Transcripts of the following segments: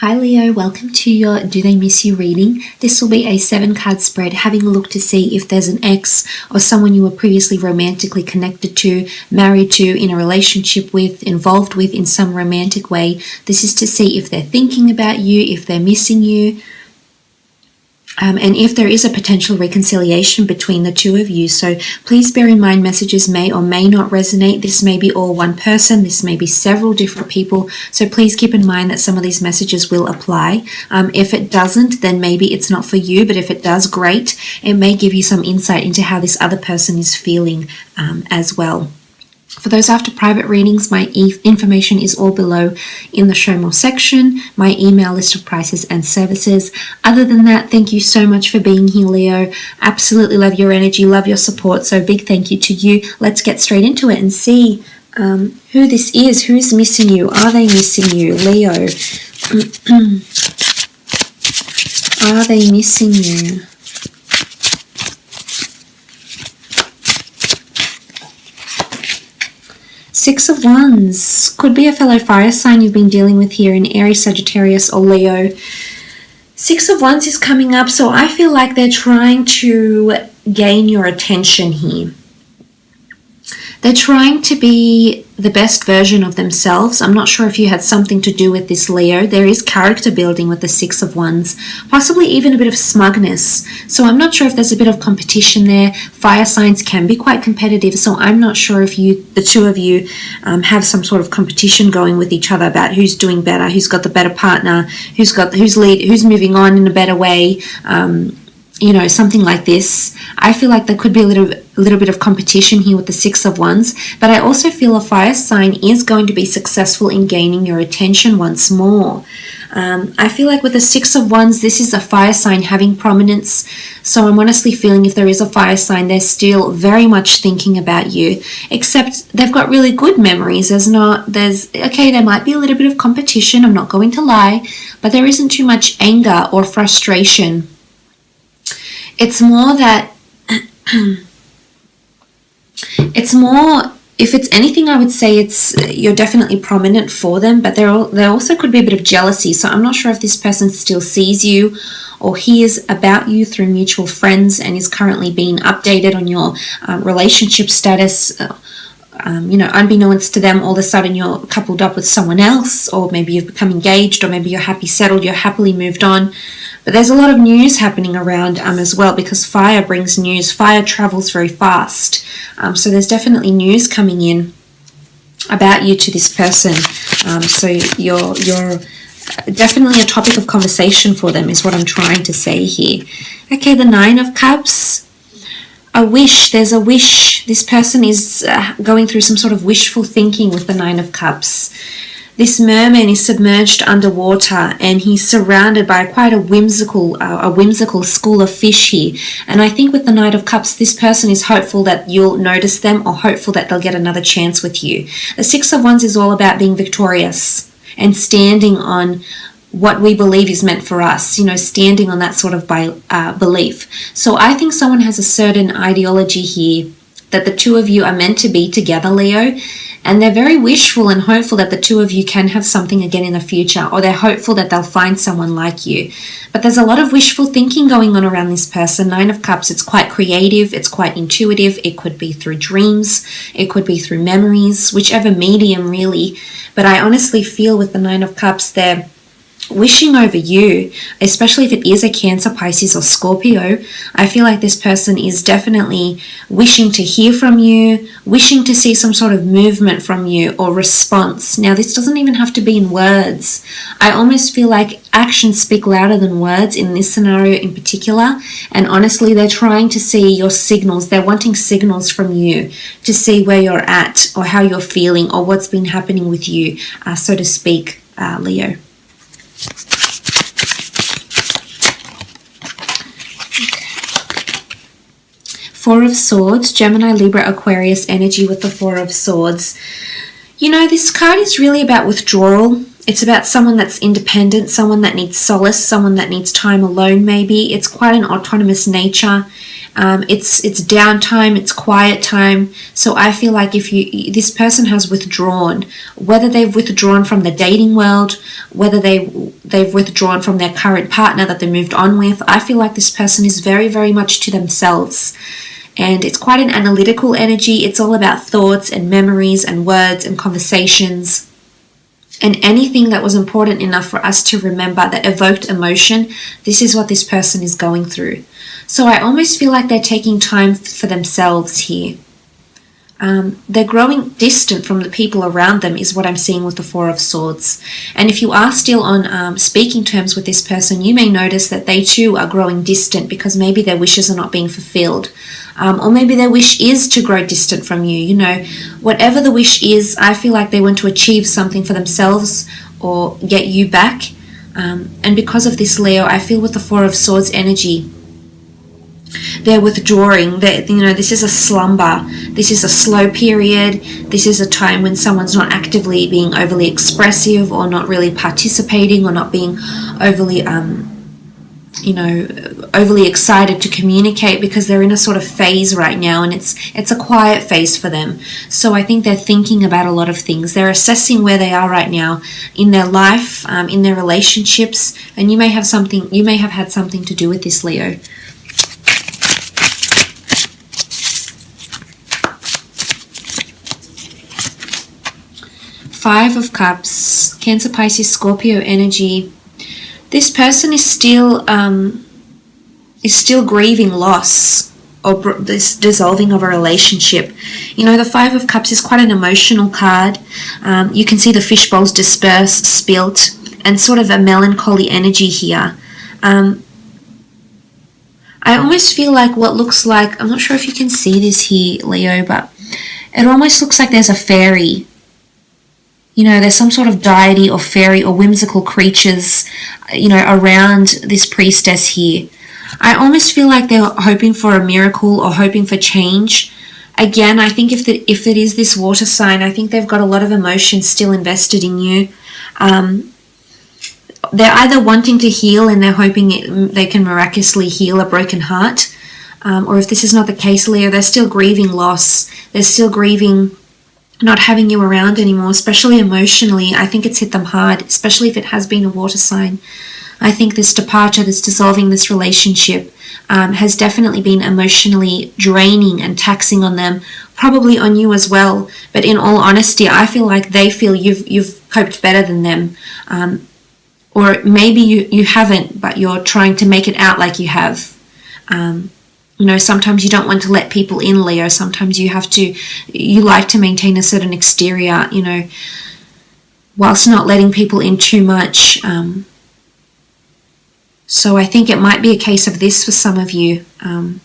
Hi Leo, welcome to your Do They Miss You reading. This will be a 7-card spread, having a look to see if there's an ex or someone you were previously romantically connected to, married to, in a relationship with, involved with in some romantic way. This is to see if they're thinking about you, if they're missing you, and if there is a potential reconciliation between the two of you. So please bear in mind messages may or may not resonate. This may be all one person. This may be several different people. So please keep in mind that some of these messages will apply. If it doesn't, then maybe it's not for you. But if it does, great. It may give you some insight into how this other person is feeling as well. For those after private readings, my information is all below in the Show More section, my email list of prices and services. Other than that, thank you so much for being here, Leo. Absolutely love your energy, love your support, so big thank you to you. Let's get straight into it and see who this is. Who's missing you? Are they missing you, Leo? Are they missing you? Six of Wands. Could be a fellow fire sign you've been dealing with here in Aries, Sagittarius, or Leo. Six of Wands is coming up, so I feel like they're trying to gain your attention here. They're trying to be the best version of themselves. I'm not sure if you had something to do with this, Leo. There is character building with the Six of Wands, possibly even a bit of smugness. So I'm not sure if there's a bit of competition there. Fire signs can be quite competitive, so I'm not sure if the two of you have some sort of competition going with each other about who's doing better, who's got the better partner, who's moving on in a better way. Something like this. I feel like there could be a little bit of competition here with the Six of Wands, but I also feel a fire sign is going to be successful in gaining your attention once more. I feel like with the Six of Wands, this is a fire sign having prominence, so I'm honestly feeling if there is a fire sign, they're still very much thinking about you, except they've got really good memories. There might be a little bit of competition, I'm not going to lie, but there isn't too much anger or frustration. It's more that, if it's anything, I would say you're definitely prominent for them, but there also could be a bit of jealousy. So I'm not sure if this person still sees you or hears about you through mutual friends and is currently being updated on your relationship status. Unbeknownst to them, all of a sudden you're coupled up with someone else, or maybe you've become engaged, or maybe you're happy settled, you're happily moved on. But there's a lot of news happening around as well, because fire brings news. Fire travels very fast. So there's definitely news coming in about you to this person. So you're definitely a topic of conversation for them is what I'm trying to say here. Okay, the Nine of Cups. A wish. There's a wish. This person is going through some sort of wishful thinking with the Nine of Cups. This merman is submerged underwater and he's surrounded by quite a whimsical school of fish here. And I think with the Knight of Cups, this person is hopeful that you'll notice them or hopeful that they'll get another chance with you. The Six of Wands is all about being victorious and standing on what we believe is meant for us, standing on that sort of belief. So I think someone has a certain ideology here that the two of you are meant to be together, Leo, and they're very wishful and hopeful that the two of you can have something again in the future, or they're hopeful that they'll find someone like you. But there's a lot of wishful thinking going on around this person. Nine of Cups, it's quite creative, it's quite intuitive. It could be through dreams, it could be through memories, whichever medium really. But I honestly feel with the Nine of Cups, they're wishing over you, especially if it is a Cancer, Pisces or Scorpio. I feel like this person is definitely wishing to hear from you, wishing to see some sort of movement from you or response. Now, this doesn't even have to be in words. I almost feel like actions speak louder than words in this scenario in particular. And honestly, they're trying to see your signals. They're wanting signals from you to see where you're at or how you're feeling or what's been happening with you, so to speak, Leo. Four of Swords, Gemini, Libra, Aquarius energy with the Four of Swords. This card is really about withdrawal. It's about someone that's independent, someone that needs solace, someone that needs time alone maybe. It's quite an autonomous nature. It's downtime, it's quiet time. So I feel like if this person has withdrawn, whether they've withdrawn from the dating world, whether they've withdrawn from their current partner that they moved on with, I feel like this person is very, very much to themselves. And it's quite an analytical energy. It's all about thoughts and memories and words and conversations. And anything that was important enough for us to remember that evoked emotion, this is what this person is going through. So I almost feel like they're taking time for themselves here. They're growing distant from the people around them is what I'm seeing with the Four of Swords. And if you are still on speaking terms with this person, you may notice that they too are growing distant because maybe their wishes are not being fulfilled. Or maybe their wish is to grow distant from you. You know, whatever the wish is, I feel like they want to achieve something for themselves or get you back. And because of this, Leo, I feel with the Four of Swords energy, they're withdrawing. This is a slumber. This is a slow period. This is a time when someone's not actively being overly expressive or not really participating or not being overly, overly excited to communicate because they're in a sort of phase right now, and it's a quiet phase for them. So I think they're thinking about a lot of things. They're assessing where they are right now in their life, in their relationships, and you may have had something to do with this, Leo. Five of Cups, Cancer, Pisces, Scorpio energy. This person is still grieving loss or this dissolving of a relationship. You know, the Five of Cups is quite an emotional card. You can see the fish bowls dispersed, spilt, and sort of a melancholy energy here. I almost feel like what looks like, I'm not sure if you can see this here, Leo, but it almost looks like there's a fairy. You know, there's some sort of deity or fairy or whimsical creatures, around this priestess here. I almost feel like they're hoping for a miracle or hoping for change. Again, I think if it is this water sign, I think they've got a lot of emotion still invested in you. They're either wanting to heal and they're hoping they can miraculously heal a broken heart. Or if this is not the case, Leo, they're still grieving loss. They're still grieving not having you around anymore, especially emotionally. I think it's hit them hard, especially if it has been a water sign. I think this departure, this dissolving this relationship has definitely been emotionally draining and taxing on them, probably on you as well. But in all honesty, I feel like they feel you've coped better than them. Or maybe you haven't, but you're trying to make it out like you have. Sometimes you don't want to let people in, Leo. Sometimes you like to maintain a certain exterior, whilst not letting people in too much. So I think it might be a case of this for some of you. And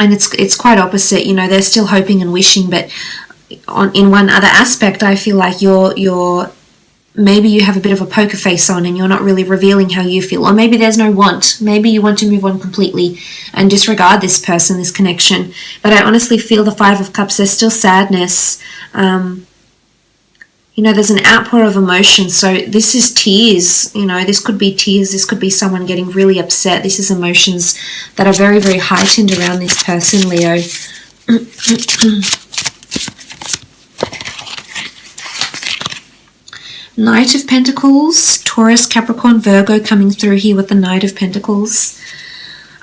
it's quite opposite, they're still hoping and wishing, but in one other aspect, I feel like maybe you have a bit of a poker face on and you're not really revealing how you feel. Or maybe there's no want. Maybe you want to move on completely and disregard this person, this connection. But I honestly feel the Five of Cups, there's still sadness. There's an outpour of emotion. So this is tears. This could be tears. This could be someone getting really upset. This is emotions that are very, very heightened around this person, Leo. Knight of Pentacles, Taurus, Capricorn, Virgo coming through here with the Knight of Pentacles.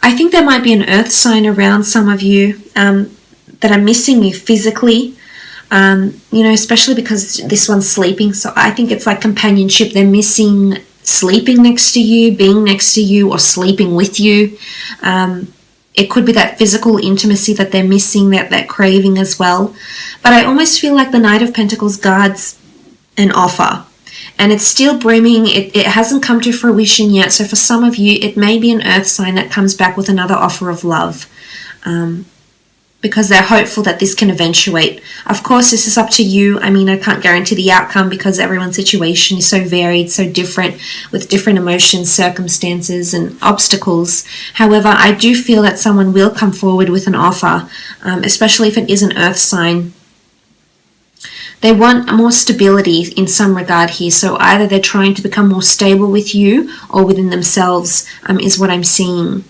I think there might be an earth sign around some of you that are missing you physically, especially because this one's sleeping. So I think it's like companionship. They're missing sleeping next to you, being next to you, or sleeping with you. It could be that physical intimacy that they're missing, that craving as well. But I almost feel like the Knight of Pentacles guards an offer. And it's still brimming. It hasn't come to fruition yet. So for some of you, it may be an earth sign that comes back with another offer of love. Because they're hopeful that this can eventuate. Of course, this is up to you. I can't guarantee the outcome because everyone's situation is so varied, so different, with different emotions, circumstances, and obstacles. However, I do feel that someone will come forward with an offer, especially if it is an earth sign. They want more stability in some regard here. So either they're trying to become more stable with you or within themselves, is what I'm seeing.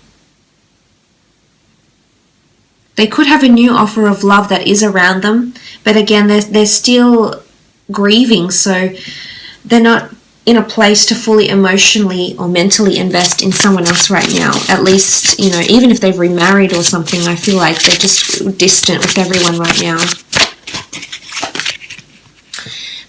They could have a new offer of love that is around them, but again, they're still grieving, so they're not in a place to fully emotionally or mentally invest in someone else right now. At least, even if they've remarried or something, I feel like they're just distant with everyone right now.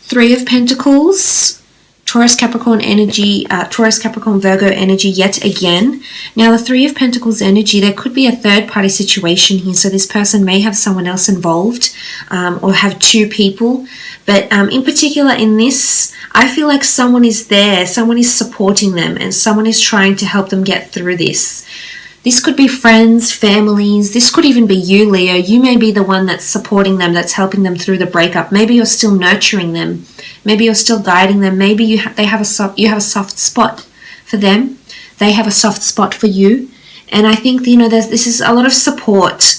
Three of Pentacles, Taurus, Capricorn energy, Taurus, Capricorn, Virgo energy yet again. Now, the Three of Pentacles energy, there could be a third-party situation here. So this person may have someone else involved or have two people. But in particular in this, I feel like someone is there, someone is supporting them, and someone is trying to help them get through this. This could be friends, families. This could even be you, Leo. You may be the one that's supporting them, that's helping them through the breakup. Maybe you're still nurturing them. Maybe you're still guiding them. Maybe you have a soft spot for them. They have a soft spot for you. And I think, this is a lot of support.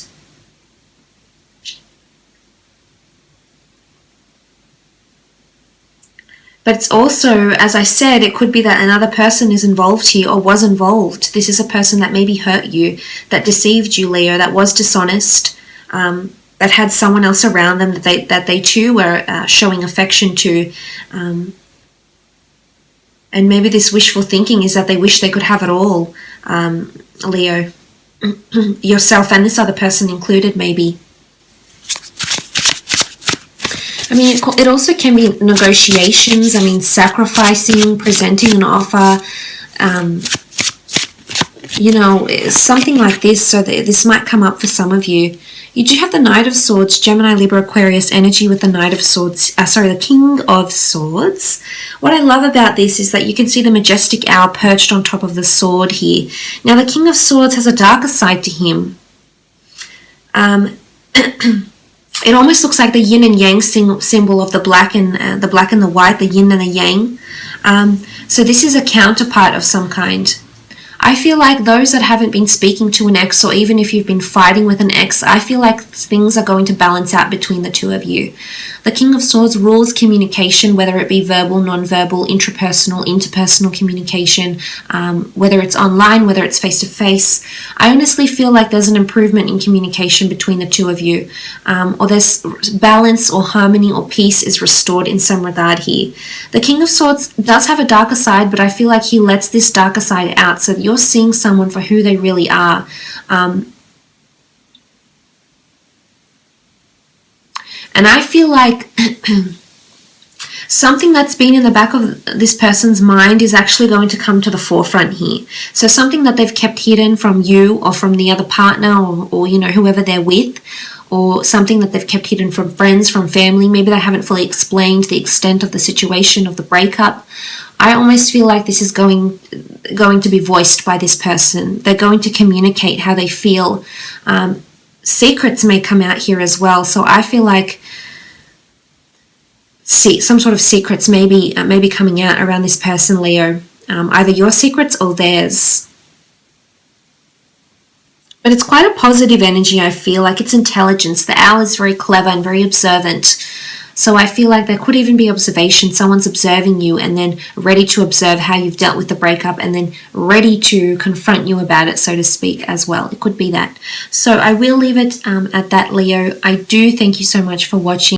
But it's also, as I said, it could be that another person is involved here or was involved. This is a person that maybe hurt you, that deceived you, Leo, that was dishonest, that had someone else around them that they too were showing affection to. And maybe this wishful thinking is that they wish they could have it all, Leo. Yourself and this other person included, maybe. I mean, it also can be negotiations. I mean, sacrificing, presenting an offer, something like this. So this might come up for some of you. You do have the Knight of Swords, Gemini, Libra, Aquarius energy with the Knight of Swords, the King of Swords. What I love about this is that you can see the majestic owl perched on top of the sword here. Now, the King of Swords has a darker side to him. It almost looks like the yin and yang symbol of the black and the white, the yin and the yang. So this is a counterpart of some kind. I feel like those that haven't been speaking to an ex, or even if you've been fighting with an ex, I feel like things are going to balance out between the two of you. The King of Swords rules communication, whether it be verbal, non-verbal, intrapersonal, interpersonal communication, whether it's online, whether it's face-to-face. I honestly feel like there's an improvement in communication between the two of you, or there's balance or harmony or peace is restored in some regard here. The King of Swords does have a darker side, but I feel like he lets this darker side out, so that you're seeing someone for who they really are. And I feel like something that's been in the back of this person's mind is actually going to come to the forefront here. So something that they've kept hidden from you or from the other partner or whoever they're with, or something that they've kept hidden from friends, from family. Maybe they haven't fully explained the extent of the situation of the breakup. I almost feel like this is going to be voiced by this person. They're going to communicate how they feel. Secrets may come out here as well. So I feel like some sort of secrets may be coming out around this person, Leo. Either your secrets or theirs. But it's quite a positive energy, I feel like. It's intelligence. The owl is very clever and very observant. So I feel like there could even be observation. Someone's observing you and then ready to observe how you've dealt with the breakup and then ready to confront you about it, so to speak, as well. It could be that. So I will leave it at that, Leo. I do thank you so much for watching.